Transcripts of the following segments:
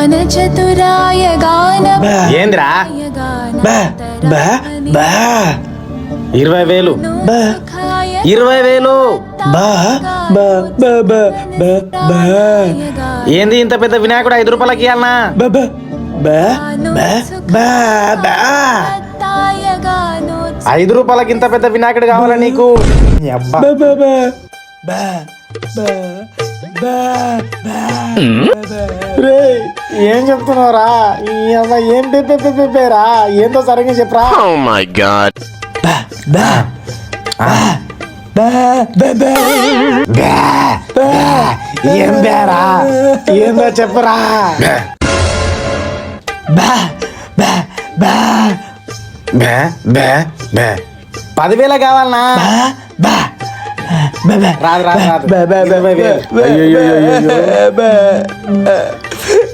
గాన చతురాయ గాన ఏంద్రా 20,000 ఏంది ఇంత పెద్ద వినాయకుడు 5 రూపాయలకి ఇవ్వాలనా? 5 రూపాయలకి ఇంత పెద్ద వినాయకుడు కావాలా నీకు? ఏం చెప్తున్నావురా? ఏం పేరా? ఏందో సరిగ్గా చెప్పరా? ఏం బేరా? ఏందో చెప్పరా? 10,000 కావాలనా?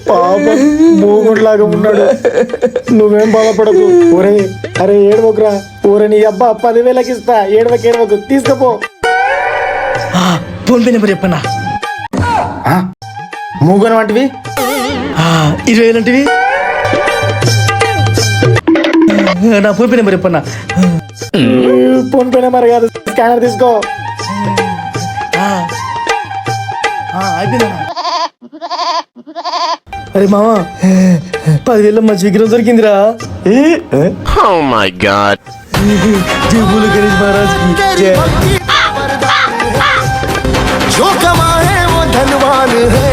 పాపం మూగుడ్లాగా ఉన్నాడు. నువ్వేం బాధపడకు. ఒరే అరే ఏడవకురా. ఒరే నీ అబ్బా 10,000కి ఇస్తా. ఏడవకు తీసుకపో. ఫోన్ పే నెంబర్ చెప్పన్నా. మూగన వంటివి 20,000 అంటివి. నా ఫోన్ పే నెంబర్ చెప్పన్నా. ఫోన్ పే నెంబర్ కాదు, స్కానర్ తీసుకో. అయిపోయిందా? అరే మామా 10,000 మంచి విగ్రహం దొరికిందిరా. జై బోలో గణేష్ మహారాజ్ కి జై. जो कमाए वो धनवान है,